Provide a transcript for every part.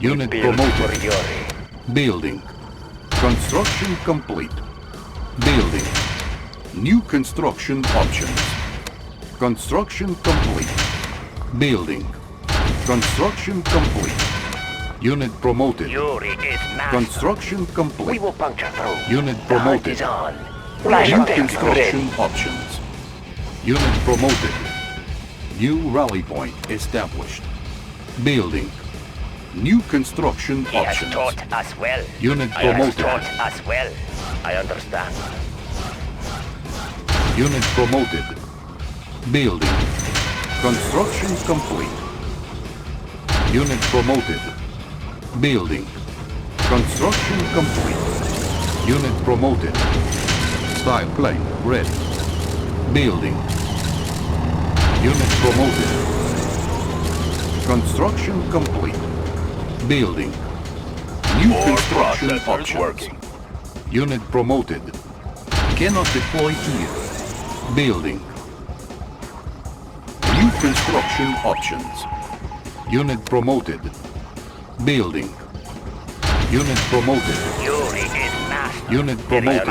Unit promoted. Building. Construction complete. Building. New construction options. Construction complete. Building. Construction complete. Unit promoted. Yuri is master. Construction We complete. will puncture through. Unit The hunt promoted. is on. New Laser tank construction ready. options. Unit promoted. New rally point established. Building. New construction He has options. taught us well. Unit He has promoted. taught us well. I understand. Unit promoted. Building. Construction complete. Unit promoted. Building. Construction complete. Unit promoted. Style plane ready. Building. Unit promoted. Construction complete. Building. New construction options. Unit promoted. Cannot deploy here. Building. New construction options. Unit promoted. Building. Unit promoted. Yuri is master. Unit promoted.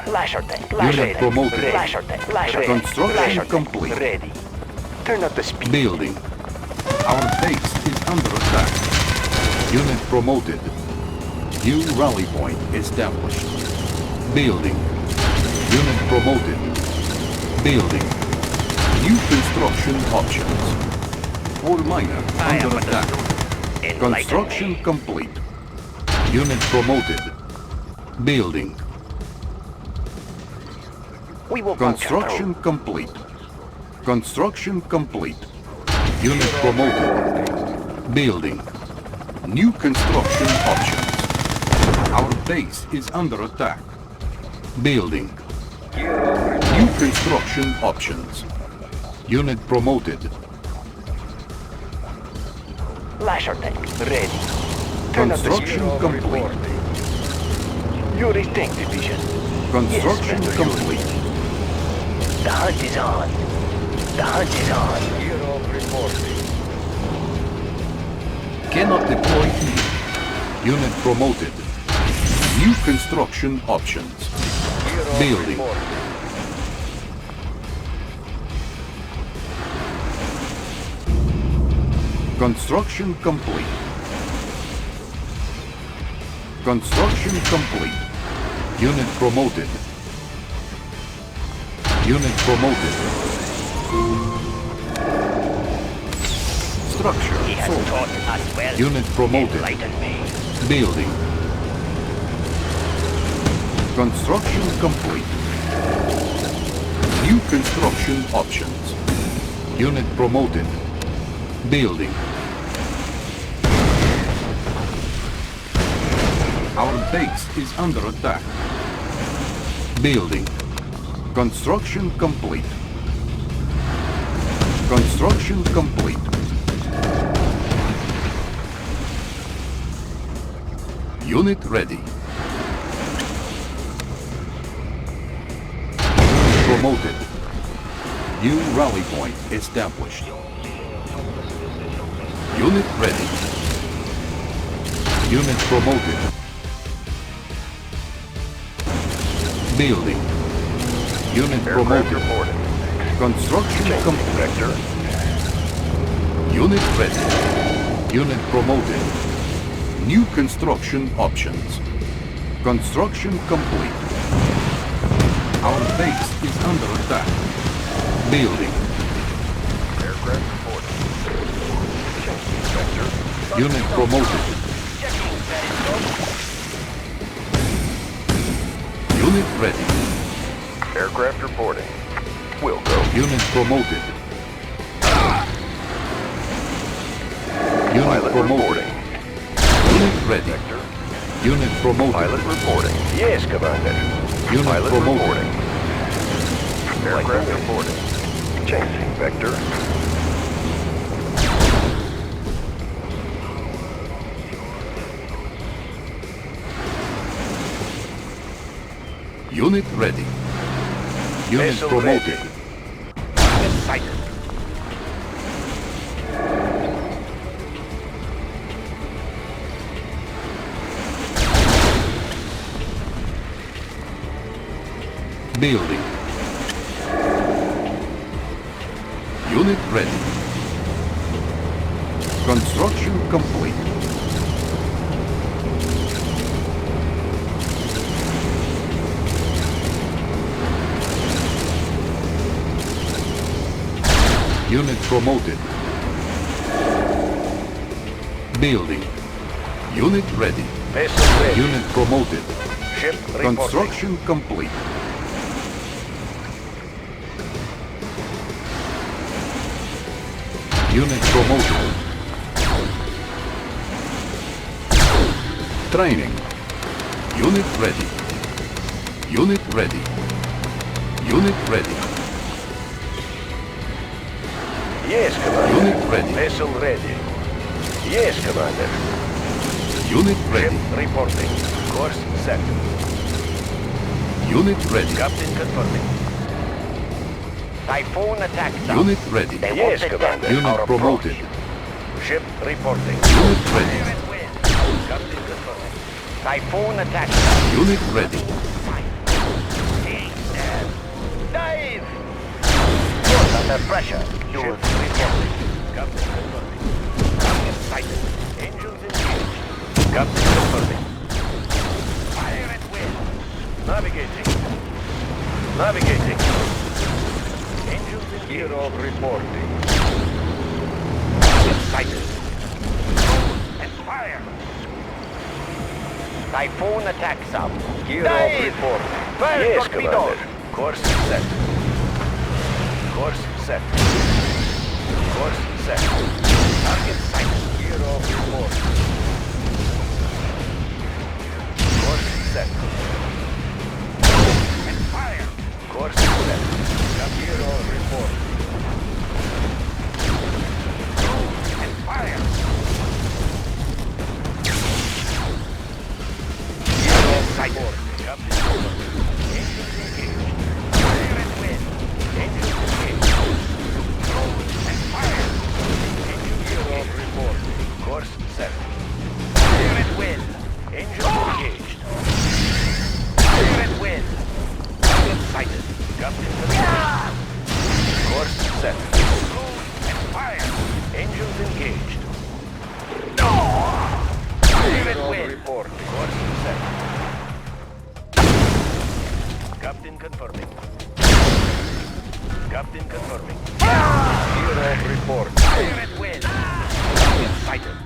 Laser tank. Unit promoted. Laser tank. Laser tank. Construction Laser tank complete. ready. Turn up the speed. Building. Our base is under attack. Unit promoted. New rally point established. Building. Unit promoted. Building. New construction options. All miner I am under attack. understood. Construction Enlighten me. complete. Unit promoted. Building. We will puncture Construction through. complete. Construction complete. Unit promoted. Building. New construction options. Our base is under attack. Building. New construction options. Unit promoted. Laser tank ready. Turn up the Construction speed. complete. Yuri tank division. Construction Yes, Mr. complete. The hunt is on. The hunt is on. Cannot deploy here. Unit promoted. New construction options. Building. Construction complete. Construction complete. Unit promoted. Unit promoted. Structure He has sold. taught us well. Unit promoted. Enlighten me. Building. Construction complete. New construction options. Unit promoted. Building. Our base is under attack. Building. Construction complete. Construction complete. Unit ready. Promoted. New rally point established. Unit ready. Unit promoted. Building. Unit promoted. Construction complete. Unit ready. Unit promoted. New construction options. Construction complete. Our base is under attack. Building. Aircraft reporting. Unit promoted. Unit ready. Aircraft reporting. We'll go. Unit promoted. Unit Pilot promoted. reporting. Unit ready. Vector. Unit promoted. Pilot reporting. Yes, Commander. Unit Pilot promoted. reporting. Aircraft reporting. Changing vector. Unit ready. Unit Vessel promoted. Sighted. Building. Unit ready. Construction complete. Unit promoted. Building. Unit ready. Vessel ready. Unit promoted. Ship reporting. Construction complete. Unit promoted. Training. Unit ready. Unit ready. Unit ready. Yes, Commander. Unit ready. Vessel ready. Yes, Commander. Unit Ship ready. reporting. Course set. Unit ready. Captain confirming. Typhoon attack zone. Unit ready. They Yes, won't Commander. attempt Unit our promoted. approach. Ship reporting. Unit ready. Captain confirming. Typhoon attack zone. Unit ready. Dive! Good under pressure. Ship reporting. Captain confirming. Target sighted. Engines engaged. Captain confirming. Fire at will. Navigating. Navigating. Engines engaged. Gear of reporting. Target sighted. And fire. Typhoon attack zone. Gear Dive! of reporting. Fire Yes, torpedoes. Commander. Course set. Course set. Course set. Target sighted. Gear of report. Course set. And fire. Course set. Gear of report. And fire. Gear of Sighted. report. Engines engaged. Fire at will. Engines engaged. And fire. Gear of report. Course set. Fire at will. Engines engaged. Fire at will. Target sighted. Captain Ah! confirmed. Course set. And fire. Engines engaged. Fire Gear at of will. report. Course set. Captain confirming. Captain confirming. Gear of report. Fire at will. Target sighted.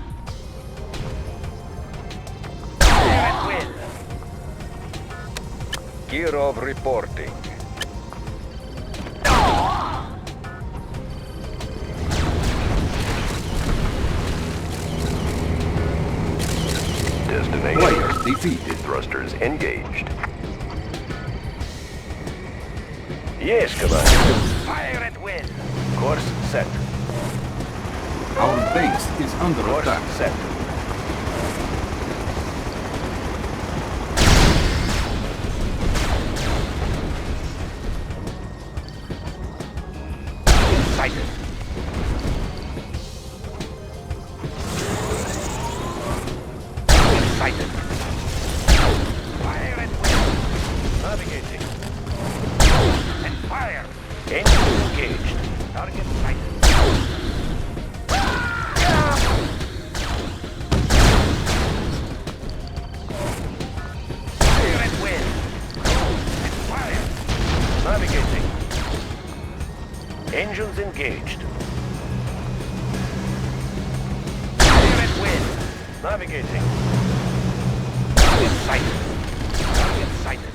Fire at will. Gear of reporting. Destination. Players defeated. Thrusters engaged. Yes, Commander. Fire at will. Course set. Our base is under Course attack. set. Sighted. Sighted. Fire at will. Navigating. And fire. Engine engaged. Target sighted. Fire at will. And fire. Navigating. Engines engaged. Fire at will. Navigating. Target sighted. Target sighted.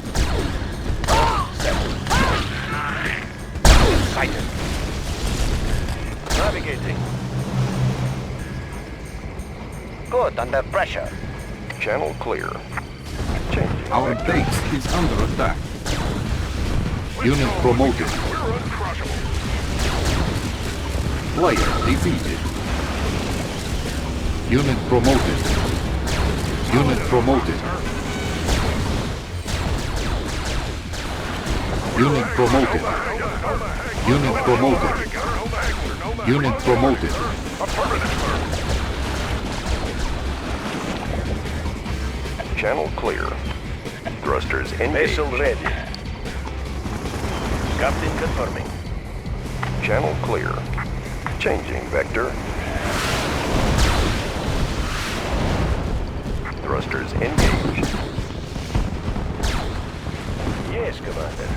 Set. Target sighted. Navigating. Good under pressure. Channel clear. Changing. Our base is under attack. Unit promoted. Player defeated. Unit promoted. Unit promoted. Unit promoted. Unit promoted. Unit promoted. Channel clear. Thrusters engaged. Vessel ready. Captain confirming. Channel clear. Changing vector. Thrusters engaged. Yes, Commander.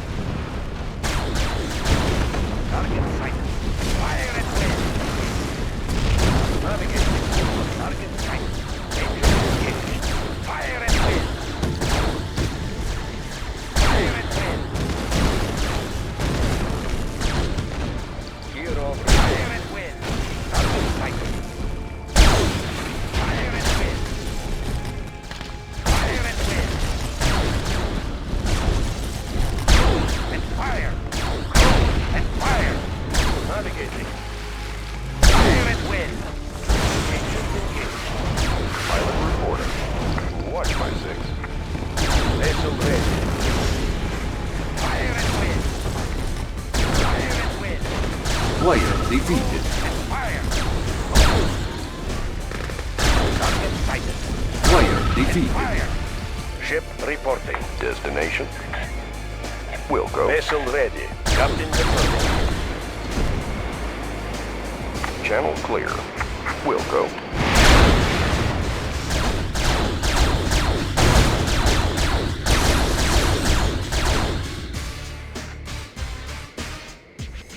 Target sighted. Fire at will. Navigating. Target sighted. Engine engaged. Fire at will. Fire at will. Gear over. Fire at will. Target sighted. Fire at will. Fire at will. And fire. And fire. Navigating. Fire at will. Engines engaged. Pilot reporting. Watch my 6. Vessel ready. Fire at will. Fire at will. Player defeated. And fire. Target sighted. Player defeated. Fire. Ship reporting. Destination. Will go. Vessel ready. Captain confirming. Channel clear. Will go.